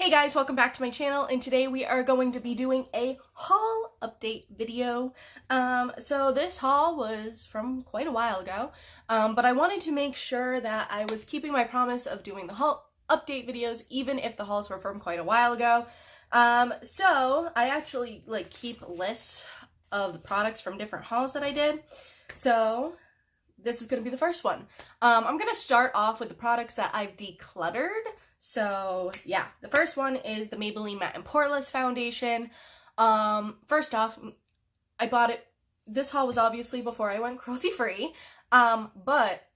Hey guys, welcome back to my channel, and today we are going to be doing a haul update video. So this haul was from quite a while ago, but I wanted to make sure that I was keeping my promise of doing the haul update videos even if the hauls were from quite a while ago. So I actually keep lists of the products from different hauls that I did. So this is going to be the first one. I'm going to start off with the products that I've decluttered. So yeah, the first one is the Maybelline Matte and Poreless Foundation. First off, I bought it, this haul was obviously before I went cruelty free, but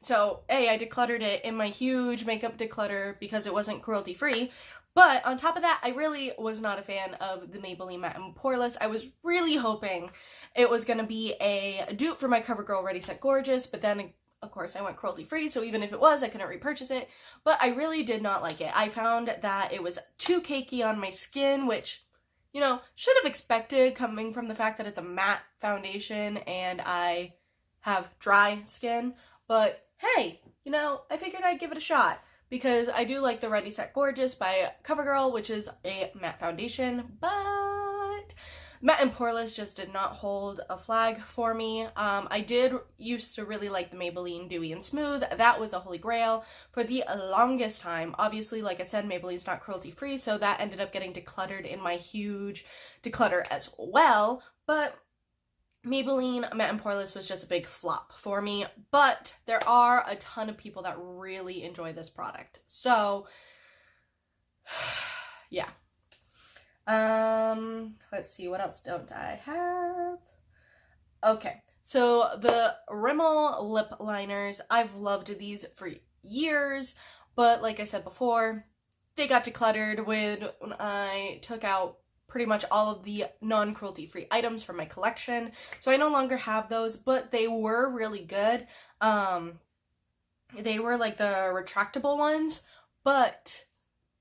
so I decluttered it in my huge makeup declutter because it wasn't cruelty free. But on top of that, I really was not a fan of the Maybelline Matte and Poreless. I was really hoping it was going to be a dupe for my CoverGirl Ready Set Gorgeous, but then of course I went cruelty free, so even if it was, I couldn't repurchase it. But I really did not like it. I found that it was too cakey on my skin, which, you know, should have expected coming from the fact that it's a matte foundation and I have dry skin. But hey, you know, I figured I'd give it a shot because I do like the Ready Set Gorgeous by CoverGirl, which is a matte foundation, but Matte and Poreless just did not hold a flag for me. I did used to really like the Maybelline Dewy and Smooth. That was a holy grail for the longest time. Obviously, like I said, Maybelline's not cruelty free, so that ended up getting decluttered in my huge declutter as well. But Maybelline Matte and Poreless was just a big flop for me. But there are a ton of people that really enjoy this product. So yeah. Let's see, what else don't I have? Okay, so the Rimmel lip liners, I've loved these for years, but like I said before, they got decluttered when I took out pretty much all of the non-cruelty free items from my collection, so I no longer have those, but they were really good. They were like the retractable ones, but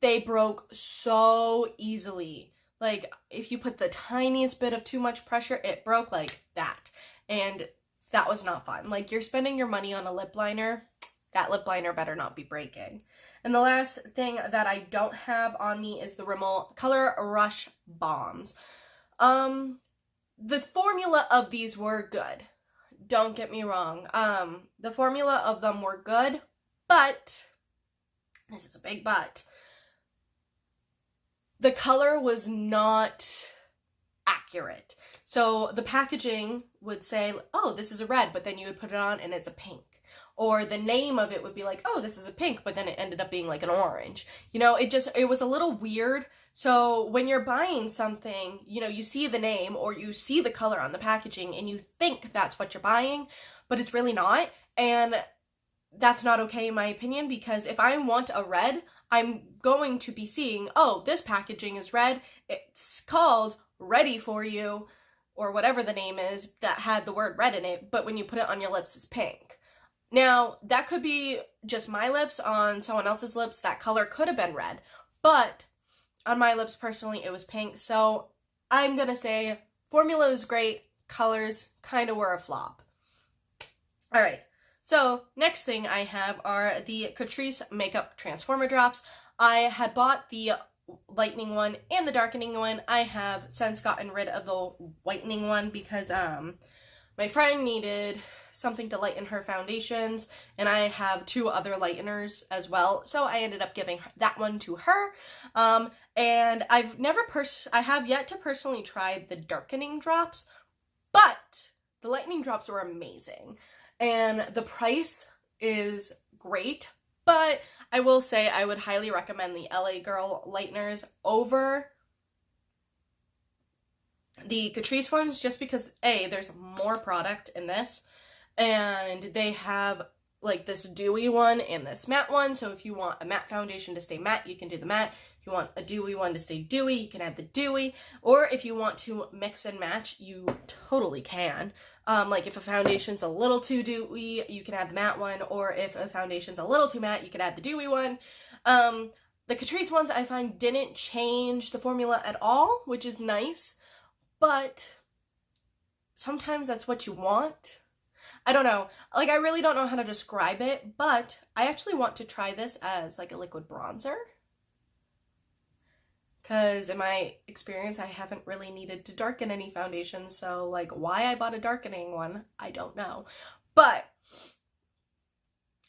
they broke so easily. Like, if you put the tiniest bit of too much pressure, it broke like that. And that was not fun. Like, you're spending your money on a lip liner. That lip liner better not be breaking. And the last thing that I don't have on me is the Rimmel Color Rush Bombs. The formula of these were good. Don't get me wrong. The formula of them were good, but, this is a big but, the color was not accurate. So the packaging would say, oh, this is a red, but then you would put it on and it's a pink. Or the name of it would be like, oh, this is a pink, but then it ended up being like an orange. You know, it was a little weird. So when you're buying something, you know, you see the name or you see the color on the packaging and you think that's what you're buying, but it's really not. And that's not okay in my opinion, because if I want a red, I'm going to be seeing, oh, this packaging is red, it's called Ready For You, or whatever the name is that had the word red in it, but when you put it on your lips, it's pink. Now, that could be just my lips. On someone else's lips, that color could have been red, but on my lips, personally, it was pink, so I'm gonna say formula is great, colors kind of were a flop. Alright. So, next thing I have are the Catrice Makeup Transformer Drops. I had bought the lightening one and the darkening one. I have since gotten rid of the whitening one because my friend needed something to lighten her foundations, and I have two other lighteners as well, so I ended up giving that one to her. And I have yet to personally try the darkening drops, but the lightening drops were amazing. And the price is great, but I will say I would highly recommend the LA Girl lighteners over the Catrice ones, just because there's more product in this, and they have like this dewy one and this matte one. So if you want a matte foundation to stay matte, you can do the matte. If you want a dewy one to stay dewy, you can add the dewy. Or if you want to mix and match, you totally can. Like if a foundation's a little too dewy, you can add the matte one. Or if a foundation's a little too matte, you can add the dewy one. The Catrice ones I find didn't change the formula at all, which is nice. But sometimes that's what you want. I don't know. Like, I really don't know how to describe it, but I actually want to try this as like a liquid bronzer. because in my experience, I haven't really needed to darken any foundations, so like why I bought a darkening one, I don't know. But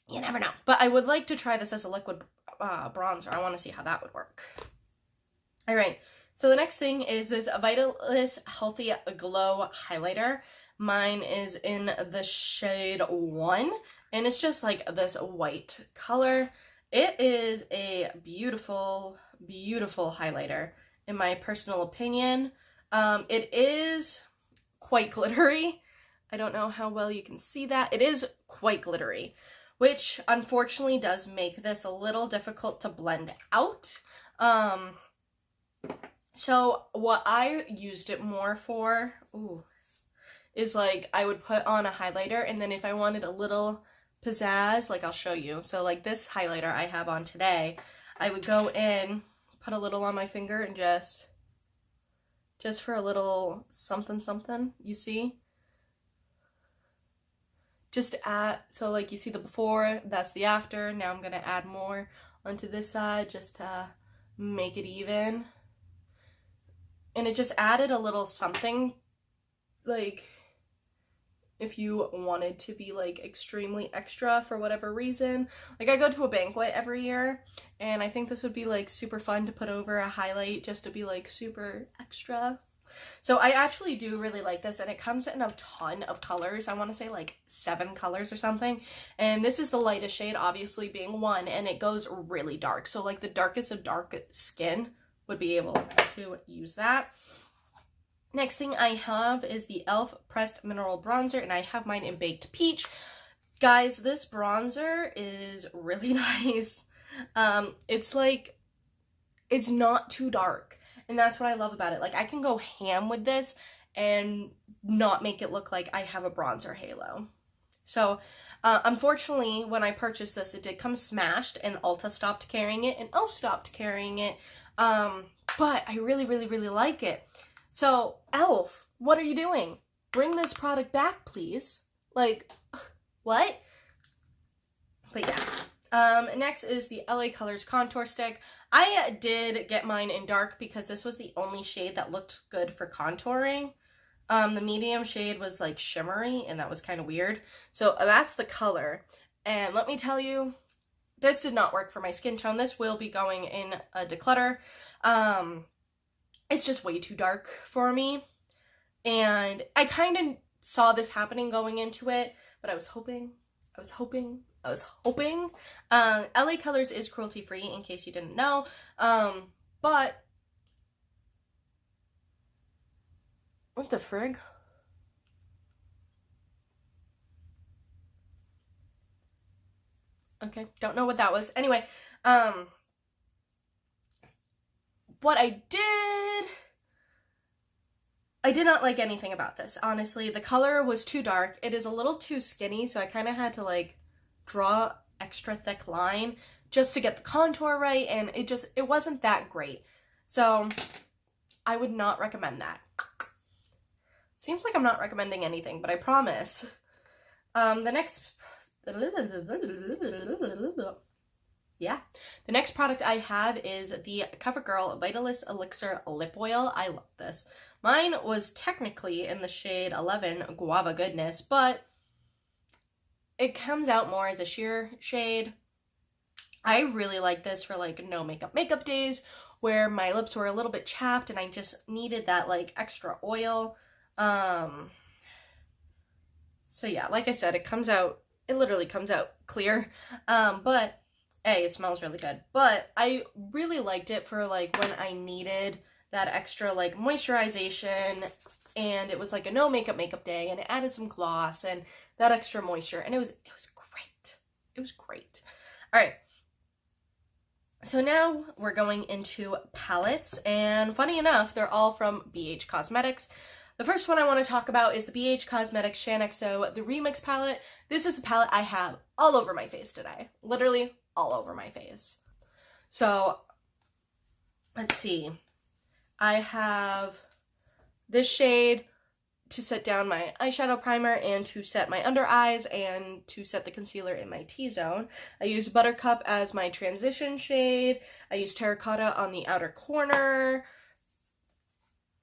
you never know. But I would like to try this as a liquid bronzer. I want to see how that would work. All right, so the next thing is this Vitalist Healthy Glow highlighter. Mine is in the shade 1, and it's just like this white color. It is a beautiful, beautiful highlighter, in my personal opinion. It is quite glittery. I don't know how well you can see that. It is quite glittery, which unfortunately does make this a little difficult to blend out. So what I used it more for, is like I would put on a highlighter, and then if I wanted a little pizzazz, like I'll show you. So like this highlighter I have on today, I would go in, put a little on my finger, and just for a little something something, you see? Just add, so like you see the before, that's the after. Now I'm gonna add more onto this side just to make it even. And it just added a little something, like if you wanted to be like extremely extra for whatever reason. Like I go to a banquet every year, and I think this would be like super fun to put over a highlight just to be like super extra. So I actually do really like this, and it comes in a ton of colors. I want to say like 7 colors or something. And this is the lightest shade, obviously being 1, and it goes really dark. So like the darkest of dark skin would be able to use that. Next thing I have is the e.l.f. Pressed Mineral Bronzer, and I have mine in Baked Peach. Guys, this bronzer is really nice. It's like, it's not too dark, and that's what I love about it. Like, I can go ham with this and not make it look like I have a bronzer halo. So, unfortunately, when I purchased this, it did come smashed, and Ulta stopped carrying it, and e.l.f. stopped carrying it. But I really, really, really like it. So, e.l.f., what are you doing? Bring this product back, please. Like, what? But yeah. Next is the LA Colors Contour Stick. I did get mine in dark because this was the only shade that looked good for contouring. The medium shade was like shimmery, and that was kind of weird. So that's the color. And let me tell you, this did not work for my skin tone. This will be going in a declutter. It's just way too dark for me, and I kind of saw this happening going into it, but I was hoping. LA Colors is cruelty free, in case you didn't know, but what the frig? Okay, don't know what that was. Anyway, what I did not like anything about this, honestly. The color was too dark. It is a little too skinny, so I kind of had to like draw extra thick line just to get the contour right, and it wasn't that great. So I would not recommend that. Seems like I'm not recommending anything, but I promise. The next product I have is the CoverGirl Vitalist Elixir Lip Oil. I love this. Mine was technically in the shade 11, Guava Goodness, but it comes out more as a sheer shade. I really like this for like no makeup days where my lips were a little bit chapped and I just needed that like extra oil. So yeah, like I said, it literally comes out clear. But it smells really good. But I really liked it for like when I needed that extra like moisturization, and it was like a no makeup day, and it added some gloss and that extra moisture, and it was great. It was great. All right. So now we're going into palettes, and funny enough, they're all from BhCosmetics. The first one I want to talk about is the BhCosmetics Shaaanxo, the Remix palette. This is the palette I have all over my face today. Literally all over my face. So, let's see. I have this shade. to set down my eyeshadow primer and to set my under eyes and to set the concealer in my T-zone. I used Buttercup as my transition shade. I used Terracotta on the outer corner.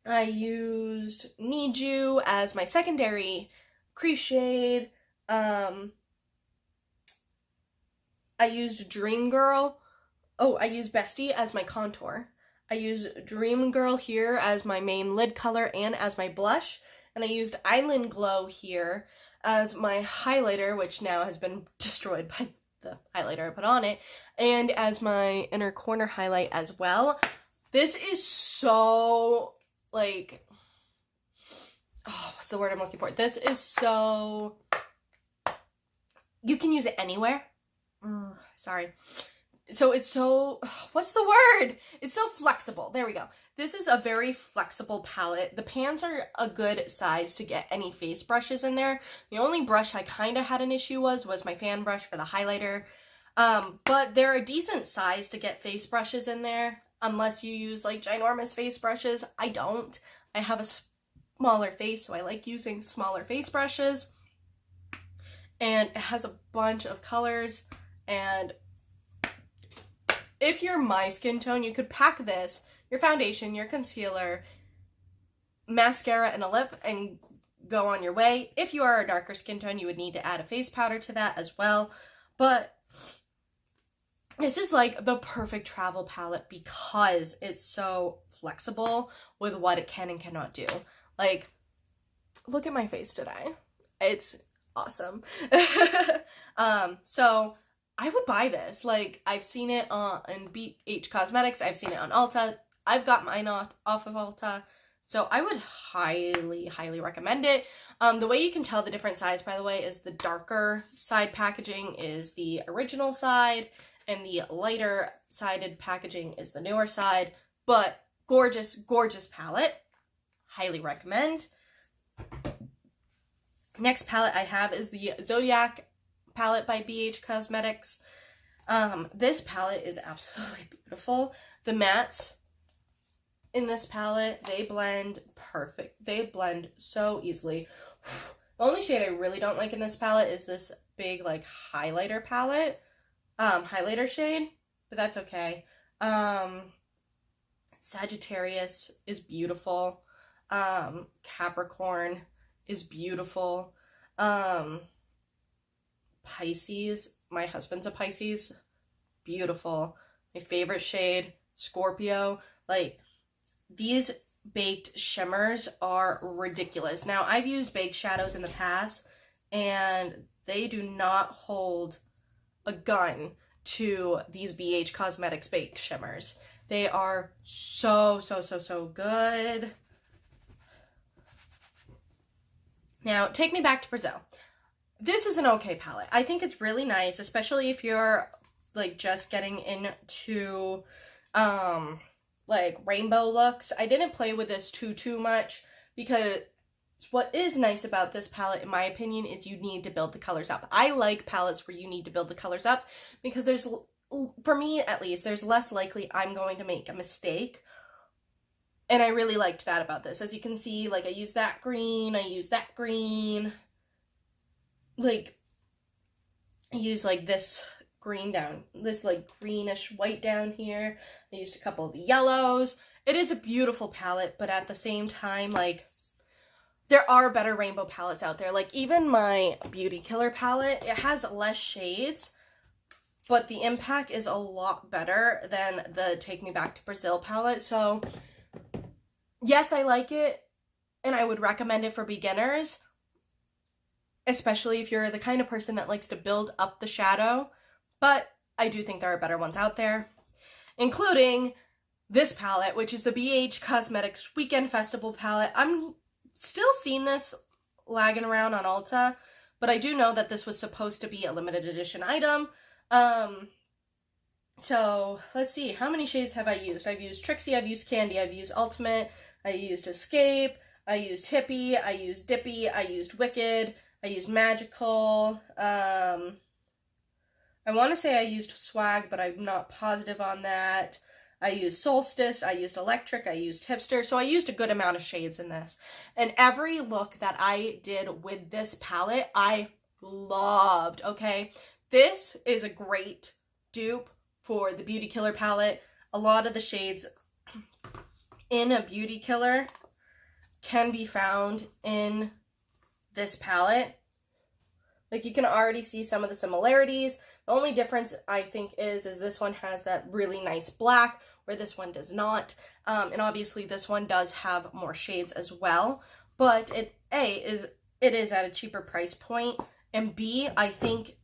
I used Need You as my secondary crease shade. I used Dream Girl. Oh, I used Bestie as my contour. I used Dream Girl here as my main lid color and as my blush. And I used Island Glow here as my highlighter, which now has been destroyed by the highlighter I put on it, and as my inner corner highlight as well. This is so, like, oh, what's the word I'm looking for? This is so, you can use it anywhere. Sorry. So it's so, what's the word? It's so flexible. There we go. This is a very flexible palette. The pans are a good size to get any face brushes in there. The only brush I kind of had an issue was my fan brush for the highlighter. But they're a decent size to get face brushes in there, unless you use like ginormous face brushes. I don't. I have a smaller face, so I like using smaller face brushes. And it has a bunch of colors, and if you're my skin tone, you could pack this, your foundation, your concealer, mascara, and a lip, and go on your way. If you are a darker skin tone, you would need to add a face powder to that as well. But this is like the perfect travel palette because it's so flexible with what it can and cannot do. Like, look at my face today. It's awesome. So I would buy this. Like, I've seen it in BhCosmetics. I've seen it on Ulta. I've got mine off of Ulta. So I would highly, highly recommend it. The way you can tell the different sides, by the way, is the darker side packaging is the original side, and the lighter sided packaging is the newer side. But gorgeous, gorgeous palette. Highly recommend. Next palette I have is the Zodiac palette by BhCosmetics. This palette is absolutely beautiful. The mattes in this palette, they blend perfect. They blend so easily. The only shade I really don't like in this palette is this big like highlighter palette, highlighter shade, but that's okay. Sagittarius is beautiful. Capricorn is beautiful. Pisces, my husband's a Pisces, beautiful. My favorite shade, Scorpio. Like, these baked shimmers are ridiculous. Now, I've used baked shadows in the past, and they do not hold a gun to these BhCosmetics baked shimmers. They are so, so, so, so good. Now, Take Me Back to Brazil. This is an okay palette. I think it's really nice, especially if you're like just getting into like rainbow looks. I didn't play with this too much because what is nice about this palette, in my opinion, is you need to build the colors up. I like palettes where you need to build the colors up because there's, for me at least, there's less likely I'm going to make a mistake. And I really liked that about this. As you can see, like, I used that green, I used that green. Like, I used, like, this green down, this, like, greenish white down here. I used a couple of the yellows. It is a beautiful palette, but at the same time, like, there are better rainbow palettes out there. Like, even my Beauty Killer palette, it has less shades, but the impact is a lot better than the Take Me Back to Brazil palette. So, yes, I like it, and I would recommend it for beginners, especially if you're the kind of person that likes to build up the shadow, but I do think there are better ones out there, including this palette, which is the BhCosmetics Weekend Festival palette. I'm still seeing this lagging around on Ulta, but I do know that this was supposed to be a limited edition item. So, let's see, how many shades have I used? I've used Trixie, I've used Candy, I've used Ultimate, I used Escape, I used Hippie, I used Dippy, I used Wicked, I used Magical, I want to say I used Swag, but I'm not positive on that. I used Solstice, I used Electric, I used Hipster, so I used a good amount of shades in this. And every look that I did with this palette, I loved, okay? This is a great dupe for the Beauty Killer palette. A lot of the shades in a Beauty Killer can be found in this palette. Like, you can already see some of the similarities. The only difference, I think, is this one has that really nice black, where this one does not. And obviously this one does have more shades as well. But it is at a cheaper price point. And B, I think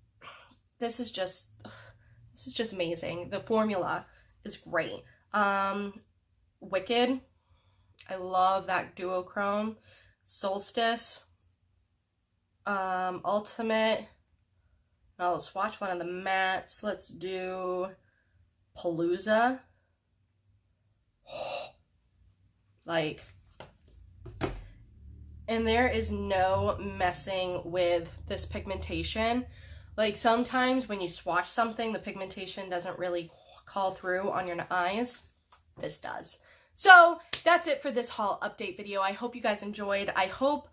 this is just amazing. The formula is great. Wicked. I love that duochrome. Solstice. Ultimate. Now let's swatch one of the mattes. Let's do Palooza. Like, and there is no messing with this pigmentation. Like, sometimes when you swatch something, the pigmentation doesn't really call through on your eyes. This does. So that's it for this haul update video. I hope you guys enjoyed. I hope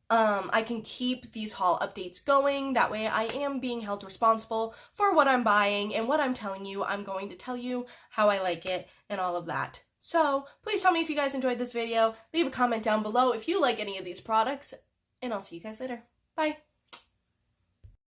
I can keep these haul updates going. That way I am being held responsible for what I'm buying and what I'm telling you. I'm going to tell you how I like it and all of that. So please tell me if you guys enjoyed this video. Leave a comment down below if you like any of these products, and I'll see you guys later. Bye.